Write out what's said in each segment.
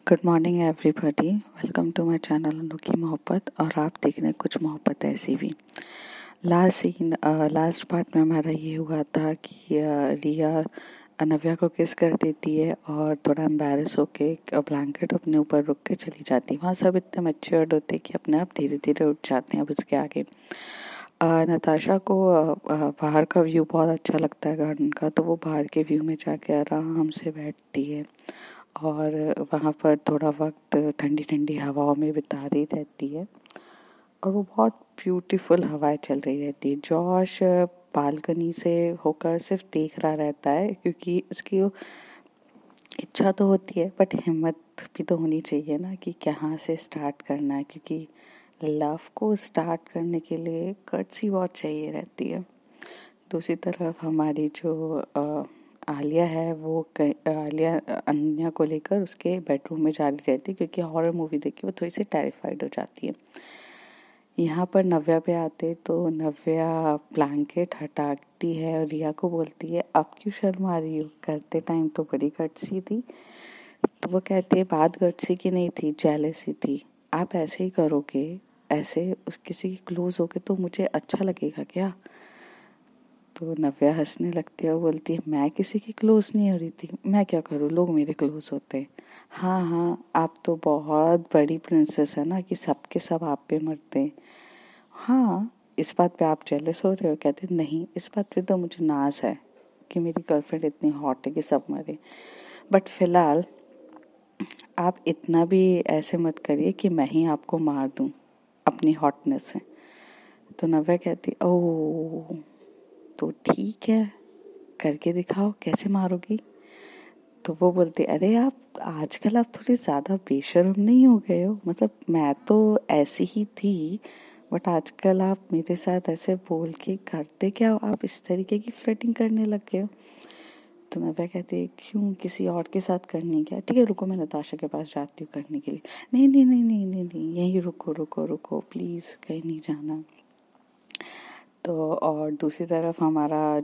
Good morning everybody, welcome to my channel Anokhi Mohabbat. और आप देख रहे हैं कुछ मोहब्बत ऐसी भी। लास्ट पार्ट में हमारा ये हुआ था कि रिया नव्या को किस कर देती है और थोड़ा एम्बैरस होके ब्लैंकेट अपने ऊपर रुक के चली जाती है। वहाँ सब इतने मैच्योर्ड होते हैं कि अपने आप धीरे धीरे उठ जाते हैं। अब उसके आगे नताशा को बाहर का व्यू बहुत अच्छा लगता है गार्डन का, तो वो बाहर के व्यू में जाके आराम से बैठती है और वहाँ पर थोड़ा वक्त ठंडी ठंडी हवाओं में बिता रही रहती है और वो बहुत ब्यूटीफुल हवाएं चल रही रहती है। जॉश बालकनी से होकर सिर्फ देख रहा रहता है, क्योंकि उसकी इच्छा तो होती है बट हिम्मत भी तो होनी चाहिए ना कि कहाँ से स्टार्ट करना है, क्योंकि लव को स्टार्ट करने के लिए कर्ट्स ही बहुत चाहिए रहती है। दूसरी तरफ हमारी जो आलिया है वो आलिया अन्या को लेकर उसके बेडरूम में जा रही रहती है, क्योंकि हॉरर मूवी देख के वो थोड़ी सी टेरिफाइड हो जाती है। यहाँ पर नव्या पे आते तो नव्या ब्लैंकेट हटाती है और रिया को बोलती है अब क्यों शर्मा रही हो, करते टाइम तो बड़ी गट्सी थी। तो वो कहती है बात गट्सी की नहीं थी, जेलसी थी। आप ऐसे ही करोगे, ऐसे उस किसी की क्लोज होगे तो मुझे अच्छा लगेगा क्या? तो नव्या हंसने लगती है और बोलती है मैं किसी की क्लोज नहीं हो रही थी, मैं क्या करूँ, लोग मेरे क्लोज होते हैं। हाँ हाँ, आप तो बहुत बड़ी प्रिंसेस है ना कि सबके सब आप पे मरते हैं। हाँ, इस बात पे आप जेलस हो रहे हो? कहते नहीं, इस बात पे तो मुझे नाज है कि मेरी गर्लफ्रेंड इतनी हॉट है कि सब मरे। बट फिलहाल आप इतना भी ऐसे मत करिए कि मैं ही आपको मार दूं अपनी हॉटनेस से। तो नव्या कहती ओह, तो ठीक है, करके दिखाओ कैसे मारोगी। तो वो बोलती अरे आप आजकल आप थोड़ी ज़्यादा बेशर्म नहीं हो गए हो? मतलब मैं तो ऐसी ही थी, बट आजकल आप मेरे साथ ऐसे बोल के करते क्या हो? आप इस तरीके की फ्लर्टिंग करने लग गए हो। तो नव्या कहती है क्यों, किसी और के साथ करनी क्या? ठीक है रुको, मैं नताशा के पास जाती हूँ करने के लिए। नहीं नहीं नहीं नहीं नहीं नहीं, यहीं रुको रुको रुको प्लीज़, कहीं नहीं जाना। तो और दूसरी तरफ हमारा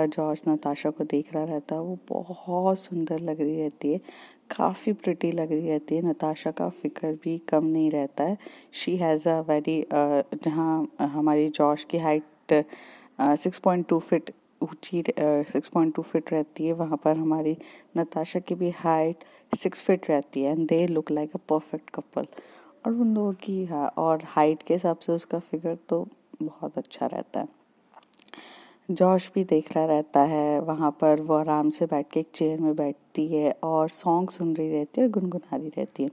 जॉश नताशा को देख रहा रहता है। वो बहुत सुंदर लग रही रहती है, काफ़ी प्रिटी लग रही रहती है। नताशा का फिक्र भी कम नहीं रहता है। शी हैज़ अ वेरी जहाँ हमारी जॉश की हाइट 6.2 फीट ऊंची 6.2 फीट रहती है, वहाँ पर हमारी नताशा की भी हाइट 6 फीट रहती है and they look like a perfect couple. और उन लोगों की और हाइट के हिसाब से उसका फिगर तो बहुत अच्छा रहता है। जॉश भी देख रहा रहता है, वहाँ पर वो आराम से बैठ के एक चेयर में बैठती है और सॉन्ग सुन रही रहती है, गुनगुना रही रहती है।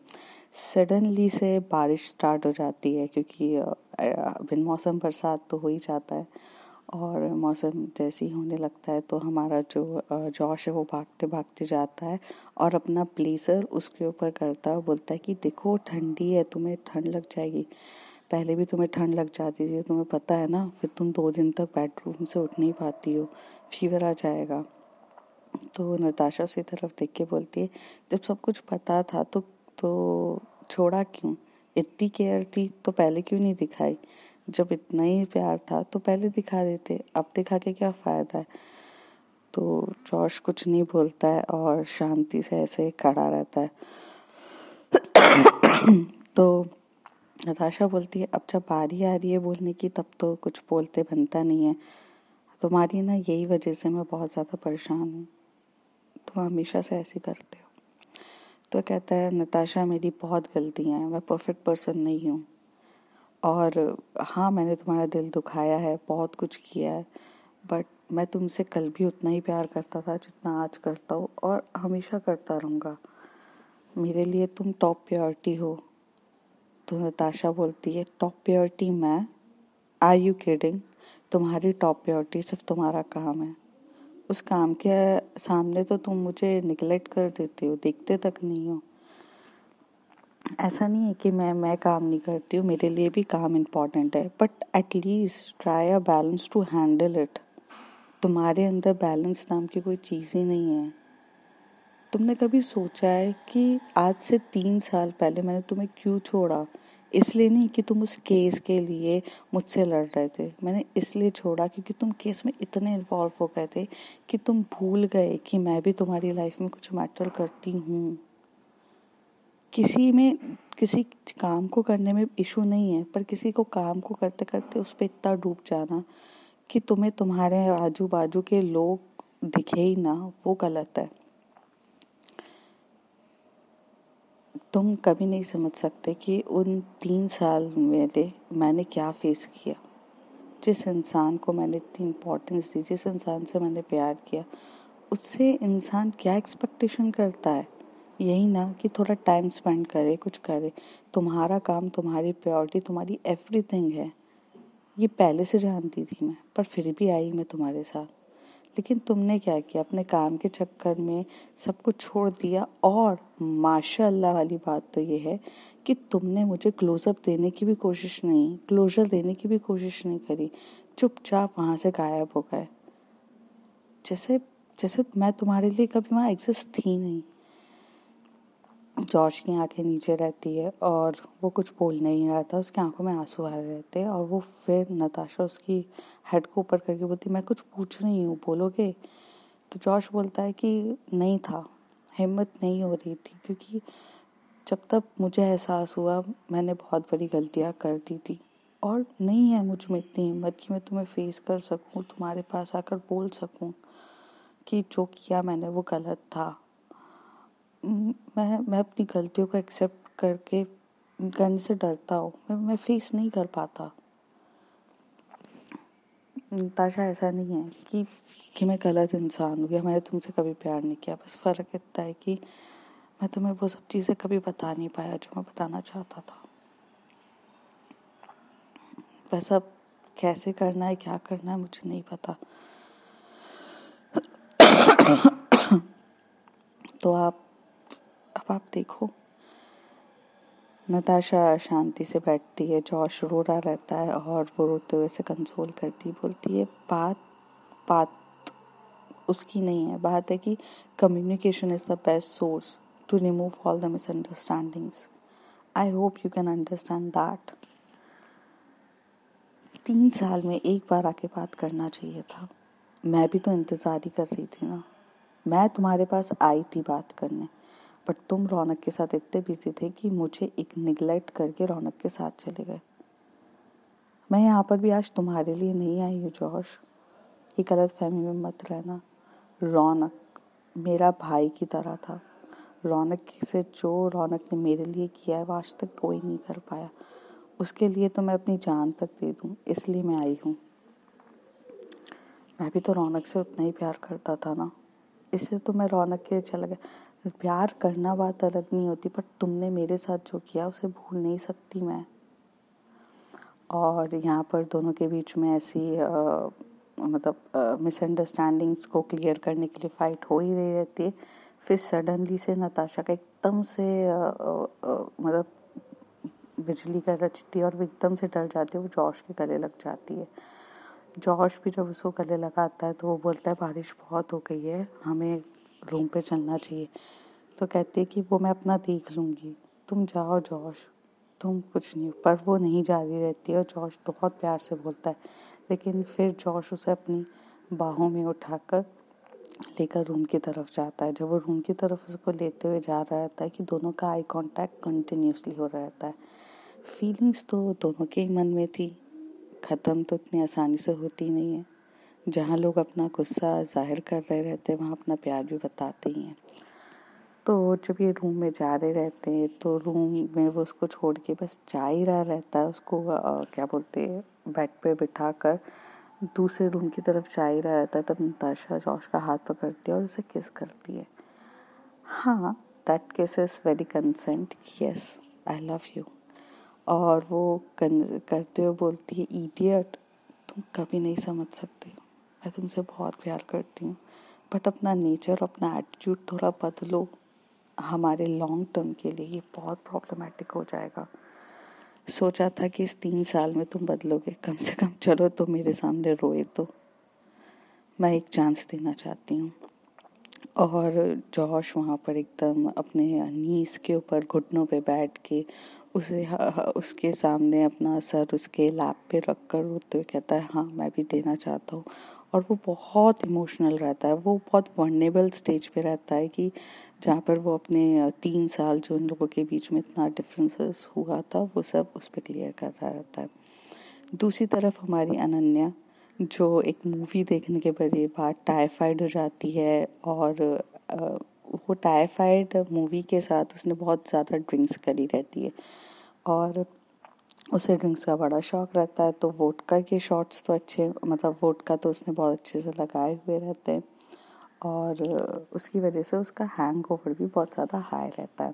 सडनली से बारिश स्टार्ट हो जाती है, क्योंकि बिन मौसम बरसात तो हो ही जाता है और मौसम जैसे ही होने लगता है तो हमारा जो जॉश है वो भागते भागते जाता है और अपना ब्लेजर उसके ऊपर करता है और बोलता है कि देखो ठंडी है, तुम्हें ठंड लग जाएगी। पहले भी तुम्हें ठंड लग जाती थी, तुम्हें पता है ना, फिर तुम 2 दिन तक बेडरूम से उठ नहीं पाती हो, फीवर आ जाएगा। तो नताशा उसी तरफ देख के बोलती है जब सब कुछ पता था तो छोड़ा क्यों? इतनी केयर थी तो पहले क्यों नहीं दिखाई? जब इतना ही प्यार था तो पहले दिखा देते, अब दिखा के क्या फायदा है? तो जॉश कुछ नहीं बोलता है और शांति से ऐसे खड़ा रहता है। तो नताशा बोलती है अब जब बारी आ रही है बोलने की तब तो कुछ बोलते बनता नहीं है। तुम्हारी ना यही वजह से मैं बहुत ज़्यादा परेशान हूँ, तुम हमेशा से ऐसे करते हो। तो कहता है नताशा मेरी बहुत गलतियाँ हैं, मैं परफेक्ट पर्सन नहीं हूँ और हाँ मैंने तुम्हारा दिल दुखाया है, बहुत कुछ किया है, बट मैं तुमसे कल भी उतना ही प्यार करता था जितना आज करता हूँ और हमेशा करता रहूँगा। मेरे लिए तुम टॉप प्रायोरिटी हो। तो नताशा बोलती है टॉप प्रायोरिटी मैं? Are you kidding? तुम्हारी टॉप प्रायोरिटी सिर्फ तुम्हारा काम है, उस काम के सामने तो तुम मुझे निगलेक्ट कर देते हो, देखते तक नहीं हो। ऐसा नहीं है कि मैं काम नहीं करती हूँ, मेरे लिए भी काम इम्पॉर्टेंट है, but at least try a balance to handle it. तुम्हारे अंदर बैलेंस नाम की कोई चीज़ ही नहीं है। तुमने कभी सोचा है कि आज से 3 साल पहले मैंने तुम्हें क्यों छोड़ा? इसलिए नहीं कि तुम उस केस के लिए मुझसे लड़ रहे थे, मैंने इसलिए छोड़ा क्योंकि तुम केस में इतने इन्वॉल्व हो गए थे कि तुम भूल गए कि मैं भी तुम्हारी लाइफ में कुछ मैटर करती हूँ। किसी काम को करने में इशू नहीं है, पर किसी को काम को करते करते उस पर इतना डूब जाना कि तुम्हें तुम्हारे आजू बाजू के लोग दिखे ही ना, वो गलत है। तुम कभी नहीं समझ सकते कि उन 3 साल में मैंने क्या फेस किया। जिस इंसान को मैंने इतनी इम्पोर्टेंस दी, जिस इंसान से मैंने प्यार किया, उससे इंसान क्या एक्सपेक्टेशन करता है? यही ना कि थोड़ा टाइम स्पेंड करे, कुछ करे। तुम्हारा काम, तुम्हारी प्रायोरिटी, तुम्हारी एवरीथिंग है। ये पहले से जानती थी मैं, पर फिर भी आई मैं तुम्हारे साथ। लेकिन तुमने क्या किया, अपने काम के चक्कर में सब कुछ छोड़ दिया। और माशाअल्लाह वाली बात तो ये है कि तुमने मुझे क्लोजअप देने की भी कोशिश नहीं, क्लोजर देने की भी कोशिश नहीं करी। चुपचाप वहाँ से गायब हो गए, जैसे जैसे मैं तुम्हारे लिए कभी वहाँ एग्जिस्ट थी नहीं। जॉश की आंखें नीचे रहती है और वो कुछ बोल नहीं रहा था, उसकी आंखों में आंसू आ रहे थे। और वो फिर नताशा उसकी हेड को ऊपर करके बोलती, मैं कुछ पूछ रही हूँ, बोलोगे? तो जॉश बोलता है कि नहीं था, हिम्मत नहीं हो रही थी, क्योंकि जब तक मुझे एहसास हुआ मैंने बहुत बड़ी गलतियाँ कर दी थी और नहीं है मुझ में इतनी हिम्मत कि मैं तुम्हें फेस कर सकूं, तुम्हारे पास आकर बोल सकूं कि जो किया मैंने वो गलत था। मैं अपनी गलतियों को एक्सेप्ट करने से डरता हूँ। मैं फेस नहीं कर पाता। नताशा, ऐसा नहीं है कि मैं गलत इंसान हूँ या मैंने तुमसे कभी प्यार नहीं किया। बस फ़र्क इतना है कि मैं तुम्हें वो सब चीज़ें कभी बता नहीं पाया जो मैं बताना चाहता था। बस अब कैसे करना है, क्या करना है, मुझे नहीं पता। तो अब आप देखो। नताशा शांति से बैठती है, जॉश रो रहा रहता है और वो रोते हुए से कंसोल करती, बोलती है बात उसकी नहीं है, बात है कि communication is the best source to remove all the misunderstandings. I hope you can understand that. 3 साल में एक बार आके बात करना चाहिए था। मैं भी तो इंतज़ार ही कर रही थी ना। मैं तुम्हारे पास आई थी बात करने, बट तुम रौनक के साथ इतने बिजी थे कि मुझे एक निगलेक्ट करके रौनक के साथ चले गए। मैं यहाँ पर भी आज तुम्हारे लिए नहीं आई हूँ जॉश, ये गलत फहमी में मत रहना। रौनक मेरा भाई की तरह था। रौनक से जो रौनक ने मेरे लिए किया है वो आज तक कोई नहीं कर पाया। उसके लिए तो मैं अपनी जान तक दे दूँ, इसलिए मैं आई हूँ। मैं भी तो रौनक से उतना ही प्यार करता था ना, इसलिए तो मैं रौनक के चला गया। प्यार करना बात अलग नहीं होती, पर तुमने मेरे साथ जो किया उसे भूल नहीं सकती मैं। और यहाँ पर दोनों के बीच में ऐसी मिसअंडरस्टैंडिंग्स को क्लियर करने के लिए फाइट हो ही रही रहती है। फिर सडनली से नताशा का एकदम से मतलब बिजली गरजती है और वो एकदम से डर जाती है, वो जॉश के गले लग जाती है। जॉश भी जब उसको गले लगाता है तो वो बोलता है बारिश बहुत हो गई है, हमें रूम पे चलना चाहिए। तो कहती है कि वो मैं अपना देख लूँगी, तुम जाओ जॉश, तुम कुछ नहीं। पर वो नहीं जा रही रहती है और जॉश बहुत प्यार से बोलता है, लेकिन फिर जॉश उसे अपनी बाहों में उठाकर लेकर रूम की तरफ जाता है। जब वो रूम की तरफ उसको लेते हुए जा रहा रहता है कि दोनों का आई कांटेक्ट कंटिन्यूसली हो रहा रहता है। फीलिंग्स तो दोनों के ही मन में थी, ख़त्म तो इतनी आसानी से होती नहीं है। जहाँ लोग अपना गुस्सा जाहिर कर रहे रहते हैं वहाँ अपना प्यार भी बताते ही हैं। तो जब ये रूम में जा रहे रहते हैं तो रूम में वो उसको छोड़ के बस जा ही रहा रहता है, उसको क्या बोलते हैं, बेड पे बिठा कर दूसरे रूम की तरफ जा ही रहा रहता है। तब नताशा जॉश का हाथ पकड़ती है और उसे किस करती है। हाँ, दैट किस is very consent, yes I love you. और वो करते हुए बोलती है, इडियट, तुम कभी नहीं समझ सकते, मैं तुमसे बहुत प्यार करती हूँ, बट अपना नेचर, अपना एटीट्यूड थोड़ा बदलो, हमारे लॉन्ग टर्म के लिए ये बहुत प्रॉब्लमेटिक हो जाएगा। सोचा था कि इस 3 साल में तुम बदलोगे, कम से कम चलो तो मेरे सामने रोए तो। मैं एक चांस देना चाहती हूँ। और जॉश वहाँ पर एकदम अपने नीज़ के ऊपर घुटनों पे बैठ के उसके सामने अपना सर उसके लैप पे रख कर रोते हुए कहता है हाँ मैं भी देना चाहता हूँ। और वो बहुत इमोशनल रहता है, वो बहुत वल्नरेबल स्टेज पे रहता है कि जहाँ पर वो अपने 3 साल जो उन लोगों के बीच में इतना डिफरेंसेस हुआ था वो सब उस पर क्लियर कर रहा रहता है। दूसरी तरफ हमारी अनन्या जो एक मूवी देखने के बाद टाइफाइड हो जाती है और वो टाइफाइड मूवी के साथ उसने बहुत ज़्यादा ड्रिंक्स करी रहती है और उसे ड्रिंक्स का बड़ा शौक रहता है। तो वोडका के शॉट्स तो अच्छे, मतलब वोडका तो उसने बहुत अच्छे से लगाए हुए रहते हैं और उसकी वजह से उसका हैंगओवर भी बहुत ज़्यादा हाई रहता है।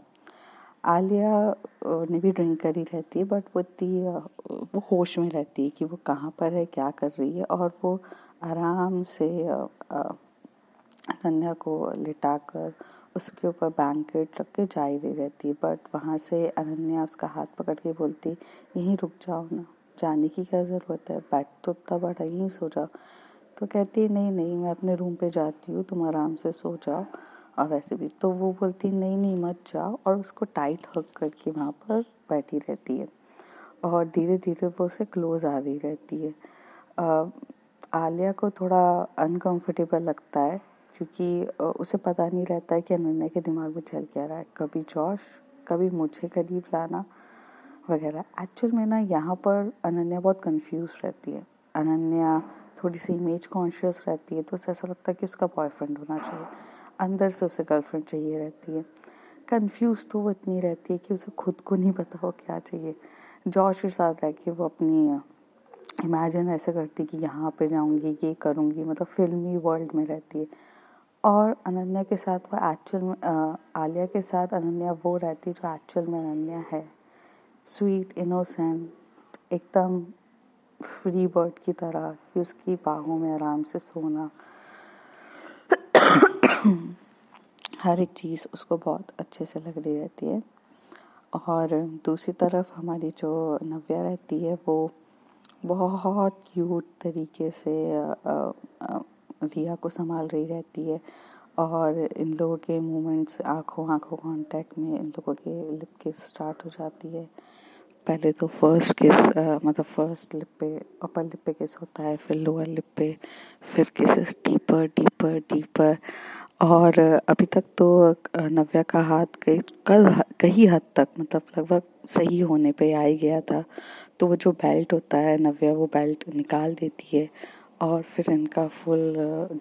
आलिया ने भी ड्रिंक करी रहती है बट वो होश में रहती है कि वो कहाँ पर है, क्या कर रही है, और वो आराम से अनन्या को लिटाकर उसके ऊपर ब्लैंकेट रख के जा ही रही रहती है। बट वहाँ से अनन्या उसका हाथ पकड़ के बोलती यहीं रुक जाओ ना, जाने की क्या ज़रूरत है, बेड तो इतना बड़ा, यहीं सो जाओ। तो कहती है नहीं नहीं मैं अपने रूम पे जाती हूँ, तुम आराम से सो जाओ। और वैसे भी तो वो बोलती नहीं नहीं मत जाओ और उसको टाइट हग करके वहाँ पर बैठी रहती है और धीरे धीरे वो उसे क्लोज आ रही रहती है। आलिया को थोड़ा अनकंफर्टेबल लगता है क्योंकि उसे पता नहीं रहता है कि अनन्या के दिमाग में चल क्या रहा है, कभी जॉश, कभी मुझे करीब लाना वगैरह। एक्चुअल में ना यहाँ पर अनन्या बहुत कंफ्यूज रहती है। अनन्या थोड़ी सी इमेज कॉन्शियस रहती है तो उसे ऐसा लगता है कि उसका बॉयफ्रेंड होना चाहिए, अंदर से उसे गर्लफ्रेंड चाहिए रहती है। कंफ्यूज तो वो इतनी रहती है कि उसे खुद को नहीं पता वो क्या चाहिए। जॉश के साथ रह के वो अपनी इमेजिन ऐसे करती कि यहाँ पे जाऊँगी, ये करूँगी, मतलब फिल्मी वर्ल्ड में रहती है। और अनन्या के साथ वो एक्चुअल में आलिया के साथ अनन्या वो रहती है जो एक्चुअल में अनन्या है, स्वीट इनोसेंट, एकदम फ्री बर्ड की तरह कि उसकी बाहों में आराम से सोना, हर एक चीज़ उसको बहुत अच्छे से लग रही रहती है। और दूसरी तरफ हमारी जो नव्या रहती है वो बहुत क्यूट तरीके से रिया को संभाल रही रहती है और इन लोगों के मूवमेंट्स, आंखों आंखों कांटेक्ट में इन लोगों के लिप किस स्टार्ट हो जाती है। पहले तो फर्स्ट किस मतलब फर्स्ट लिप पे, अपर लिप पे किस होता है, फिर लोअर लिप पे, फिर किसेस डीपर डीपर डीपर। और अभी तक तो नव्या का हाथ कई हद तक मतलब लगभग सही होने पे आ ही गया था। तो वो जो बेल्ट होता है, नव्या वो बेल्ट निकाल देती है और फिर इनका फुल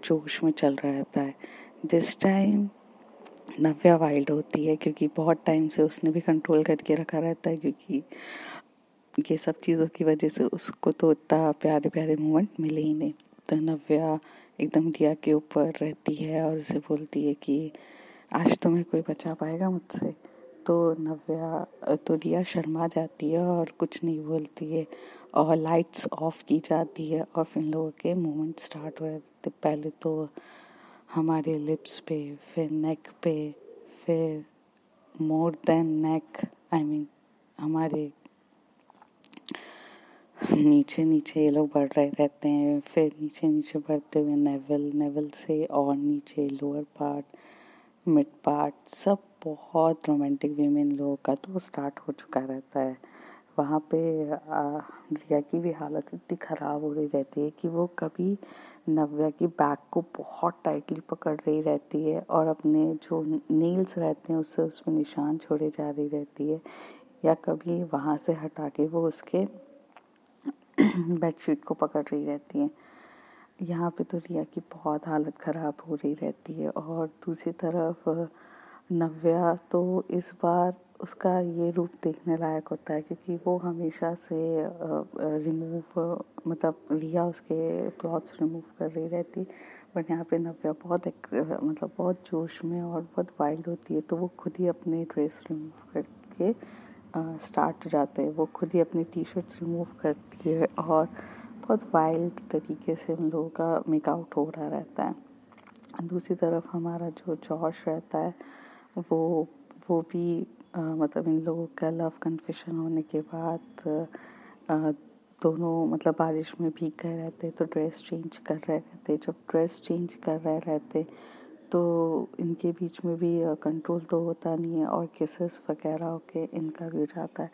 जोश में चल रहा रहता है। दिस टाइम नव्या वाइल्ड होती है क्योंकि बहुत टाइम से उसने भी कंट्रोल करके रखा रहता है क्योंकि ये सब चीज़ों की वजह से उसको तो इतना प्यारे प्यारे मोमेंट मिले ही नहीं। तो नव्या एकदम रिया के ऊपर रहती है और उसे बोलती है कि आज तुम्हें कोई बचा पाएगा मुझसे। तो रिया शर्मा जाती है और कुछ नहीं बोलती है और लाइट्स ऑफ की जाती है और फिर लोगों के मोमेंट स्टार्ट हो जाते। पहले तो हमारे लिप्स पे, फिर नेक पे, फिर more than neck, I mean हमारे नीचे नीचे ये लोग बढ़ रहे रहते हैं। फिर नीचे नीचे बढ़ते हुए नेवल से और नीचे लोअर पार्ट, मिड पार्ट, सब बहुत रोमांटिक वे में इन लोगों का तो स्टार्ट हो चुका रहता है। वहाँ पे रिया की भी हालत इतनी ख़राब हो रही रहती है कि वो कभी नव्या की बैक को बहुत टाइटली पकड़ रही रहती है और अपने जो नेल्स रहते हैं उससे उसमें निशान छोड़े जा रही रहती है, या कभी वहाँ से हटा के वो उसके बेडशीट को पकड़ रही रहती है। यहाँ पे तो रिया की बहुत हालत ख़राब हो रही रहती है। और दूसरी तरफ नव्या तो इस बार उसका ये रूप देखने लायक होता है क्योंकि वो हमेशा से रिमूव मतलब रिया उसके क्लॉथ्स रिमूव कर रही रहती, बट यहाँ पे नव्या मतलब बहुत जोश में और बहुत वाइल्ड होती है तो वो खुद ही अपने ड्रेस रिमूव करके स्टार्ट हो जाते हैं। वो खुद ही अपनी टी शर्ट्स रिमूव करती है और बहुत वाइल्ड तरीके से उन लोगों का मेकआउट हो रहा रहता है। दूसरी तरफ हमारा जो जॉश रहता है वो भी मतलब इन लोगों का लव कन्फेशन होने के बाद दोनों मतलब बारिश में भीग गए रहते तो ड्रेस चेंज कर रहे रहते। जब ड्रेस चेंज कर रहे रहते तो इनके बीच में भी कंट्रोल तो होता नहीं है और किसेस वगैरह होके इनका भी हो जाता है।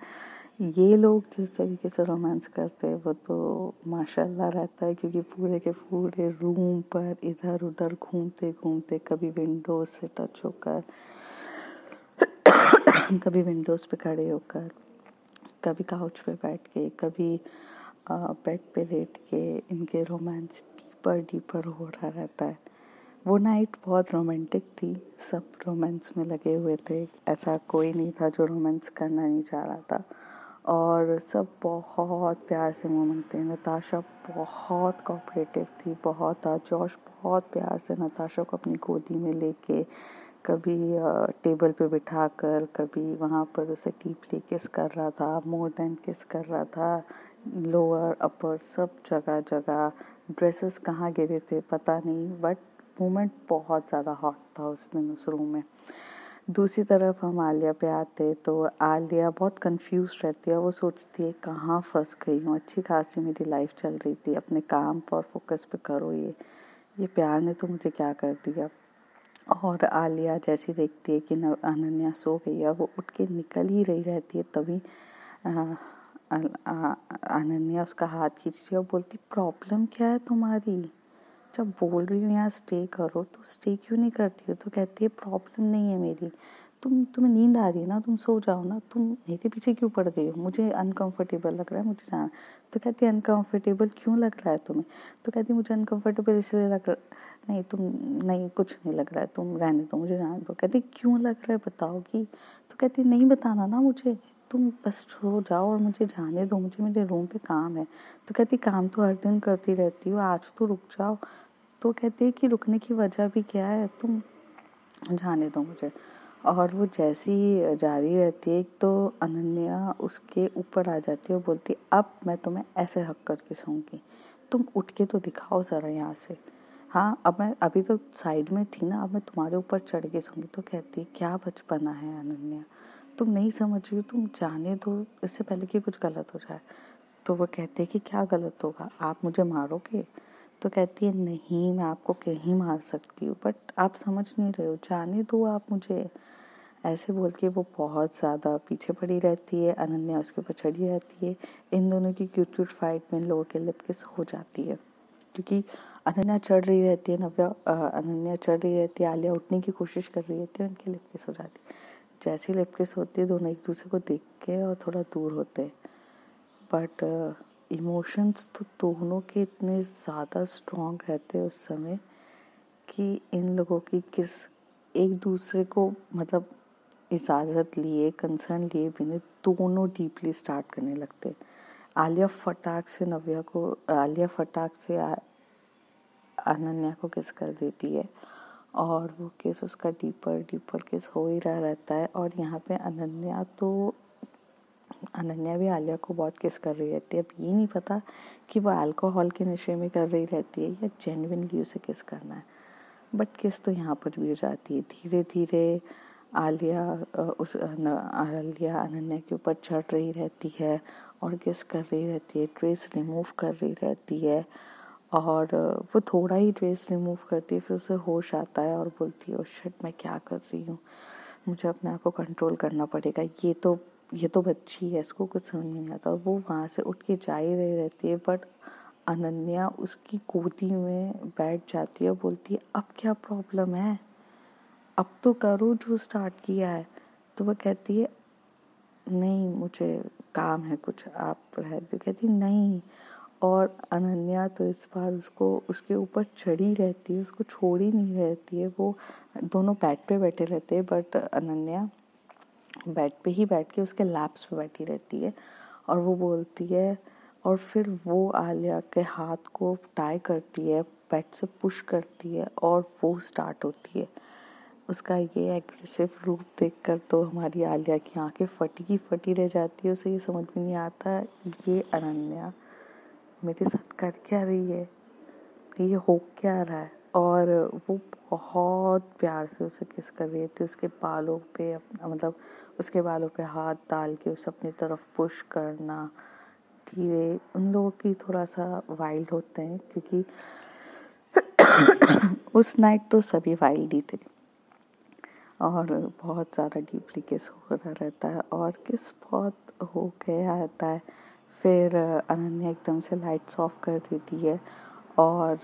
ये लोग जिस तरीके से रोमांस करते हैं वो तो माशाल्लाह रहता है, क्योंकि पूरे के पूरे रूम पर इधर उधर घूमते घूमते, कभी विंडोज से टच होकर, कभी विंडोज पे खड़े होकर, कभी काउच पे बैठ के, कभी बेड पे लेट के, इनके रोमांस डीपर डीपर हो रहा रहता है। वो नाइट बहुत रोमांटिक थी, सब रोमांस में लगे हुए थे, ऐसा कोई नहीं था जो रोमांस करना नहीं चाह रहा था, और सब बहुत प्यार से मोमेंट थे। नताशा बहुत कोऑपरेटिव थी, बहुत जॉश बहुत प्यार से नताशा को अपनी गोदी में लेके, कभी टेबल पे बिठाकर, कभी वहाँ पर उसे डीपली किस कर रहा था, मोर देन किस कर रहा था, लोअर अपर सब जगह जगह। ड्रेसेस कहाँ गिरे थे पता नहीं, बट मोमेंट बहुत ज़्यादा हॉट था उस दिन उस रूम में। दूसरी तरफ हम आलिया पे आते तो आलिया बहुत कंफ्यूज रहती है। वो सोचती है कहाँ फंस गई हूँ, अच्छी खासी मेरी लाइफ चल रही थी, अपने काम पर फोकस पे करो, ये प्यार ने तो मुझे क्या कर दिया। और आलिया जैसी देखती है कि अनन्या सो गई है, वो उठ के निकल ही रही रहती है, तभी अनन्या उसका हाथ खींचती है और बोलती प्रॉब्लम क्या है तुम्हारी, जब बोल रही हूँ यहाँ स्टे करो तो स्टे क्यों नहीं करती हो। तो कहती है प्रॉब्लम नहीं है मेरी, तुम्हें नींद आ रही है ना, तुम सो जाओ ना, तुम मेरे पीछे क्यों पड़ गई हो, मुझे अनकंफर्टेबल लग रहा है, मुझे जाना। तो कहती है अनकंफर्टेबल क्यों लग रहा है तुम्हें। तो कहती है मुझे अनकंफर्टेबल इसलिए लग रहा, नहीं तुम, नहीं कुछ नहीं लग रहा है, तुम रहने दो, मुझे जाने दो। कहती क्यों लग रहा है बताओगी। तो कहती नहीं बताना ना मुझे, तुम बस सो जाओ और मुझे जाने दो, मुझे मेरे रूम पे काम है। तो कहती काम तो हर दिन करती रहती हो, आज तो रुक जाओ। तो कहती है कि रुकने की वजह भी क्या है, तुम जाने दो मुझे। और वो जैसी जारी रहती है तो अनन्या उसके ऊपर आ जाती है और बोलती है अब मैं तुम्हें ऐसे हक करके सोऊंगी, तुम उठ के तो दिखाओ ज़रा यहाँ से। हाँ अब मैं अभी तो साइड में थी ना, अब मैं तुम्हारे ऊपर चढ़ के सोऊंगी। तो कहती है क्या बचपना है अनन्या, तुम नहीं समझ रही हो, तुम जाने दो, इससे पहले कि कुछ गलत हो जाए। तो वो कहते हैं कि क्या गलत होगा, आप मुझे मारोगे। तो कहती है नहीं मैं आपको कहीं मार सकती हूँ, बट आप समझ नहीं रहे हो, जाने दो आप मुझे। ऐसे बोल के वो बहुत ज़्यादा पीछे पड़ी रहती है, अनन्या उसके ऊपर चढ़ी रहती है। इन दोनों की क्यूट क्यूट फाइट में लोअर के लिप किस हो जाती है, क्योंकि अनन्या चढ़ रही रहती है, अनन्या चढ़ रही रहती है, आलिया उठने की कोशिश कर रही रहती है, उनकी लिप किस हो जाती है। जैसी लिप किस होती है दोनों एक दूसरे को देख के और थोड़ा दूर होते हैं, बट इमोशंस तो दोनों के इतने ज़्यादा स्ट्रॉन्ग रहते हैं उस समय कि इन लोगों की किस एक दूसरे को मतलब इजाज़त लिए, कंसर्न लिए बिना दोनों डीपली स्टार्ट करने लगते। आलिया फटाक से अनन्या को किस कर देती है और वो किस उसका डीपर डीपर किस हो ही रहा रहता है। और यहाँ पे अनन्या भी आलिया को बहुत किस कर रही रहती है। अब ये नहीं पता कि वो अल्कोहल के नशे में कर रही रहती है या जेन्युइनली उसे किस करना है, बट किस तो यहाँ पर भी हो जाती है। धीरे धीरे आलिया अनन्या के ऊपर चढ़ रही रहती है और किस कर रही रहती है, ड्रेस रिमूव कर रही रहती है। और वो थोड़ा ही ड्रेस रिमूव करती है, फिर उसे होश आता है और बोलती है ओ शिट मैं क्या कर रही हूँ, मुझे अपने आप को कंट्रोल करना पड़ेगा, ये तो बच्ची है, इसको कुछ समझ नहीं आता। और वो वहाँ से उठ के जा ही रही रहती है, बट अनन्या उसकी गोदी में बैठ जाती है और बोलती है अब क्या प्रॉब्लम है, अब तो करो जो स्टार्ट किया है। तो वो कहती है नहीं मुझे काम है कुछ, आप रह दो। कहती नहीं, और अनन्या तो इस बार उसको उसके ऊपर चढ़ी रहती है, उसको छोड़ी नहीं रहती है। वो दोनों बेड पे बैठे रहते हैं, बट अनन्या बेड पे ही बैठ के उसके लैप्स पे बैठी रहती है। और वो बोलती है, और फिर वो आलिया के हाथ को टाई करती है, बेड से पुश करती है और वो स्टार्ट होती है। उसका ये एग्रेसिव रूप देखकर तो हमारी आलिया की आंखें फटी की फटी रह जाती है। उसे ये समझ में नहीं आता ये अनन्या मेरे साथ कर क्या रही है, ये हो क्या रहा है। और वो बहुत प्यार से उसे किस कर रही थी, उसके बालों पे मतलब उसके बालों पे हाथ डाल के उसे अपनी तरफ पुश करना। धीरे उन लोगों की थोड़ा सा वाइल्ड होते हैं, क्योंकि उस नाइट तो सभी वाइल्ड ही थे और बहुत ज़्यादा डीपली किस हो रहा रहता है और किस बहुत हो गया रहता है। फिर अनन्या एकदम से लाइट्स ऑफ कर देती है और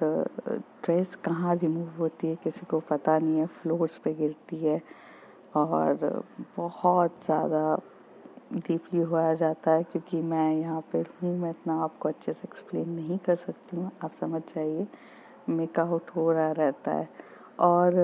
ड्रेस कहाँ रिमूव होती है किसी को पता नहीं है, फ्लोर्स पे गिरती है और बहुत ज़्यादा डीपली हुआ जाता है। क्योंकि मैं यहाँ पर हूँ, मैं इतना आपको अच्छे से एक्सप्लेन नहीं कर सकती हूँ, आप समझ जाइए। मेक आउट हो रहा रहता है और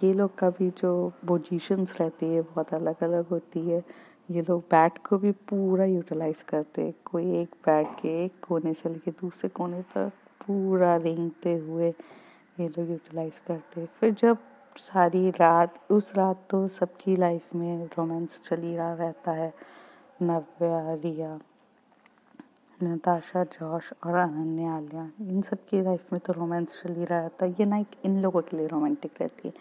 ये लोग का भी जो पोजीशंस रहती है बहुत अलग अलग होती है। ये लोग बैट को भी पूरा यूटिलाइज करते हैं, कोई एक बैट के एक कोने से लेके दूसरे कोने तक पूरा रेंगते हुए ये लोग यूटिलाइज करते हैं। फिर जब सारी रात, उस रात तो सबकी लाइफ में रोमांस चल ही रहा रहता है। नव्या, रिया, नताशा, जॉश और अनन्या, आलिया, इन सब की लाइफ में तो रोमांस चल ही रहा था। ये नाइट इन लोगों के लिए रोमांटिक रहती है,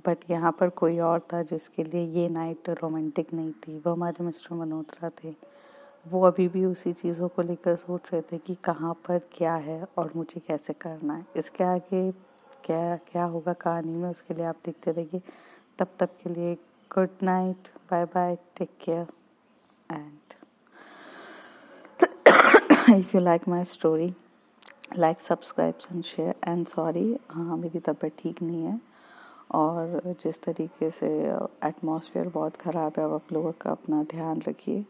बट यहाँ पर कोई और था जिसके लिए ये नाइट रोमांटिक नहीं थी। वो हमारे मिस्टर मल्होत्रा थे। वो अभी भी उसी चीज़ों को लेकर सोच रहे थे कि कहाँ पर क्या है और मुझे कैसे करना है। इसके आगे क्या क्या होगा कहानी में, उसके लिए आप देखते रहिए। तब तक के लिए good night, bye bye, take care and if you like my story, like, subscribe and share and sorry, हाँ मेरी तबीयत ठीक नहीं है और जिस तरीके से एटमॉस्फेयर बहुत ख़राब है, अब आप लोगों का अपना ध्यान रखिए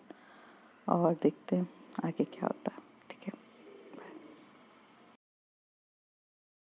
और देखते हैं आगे क्या होता है।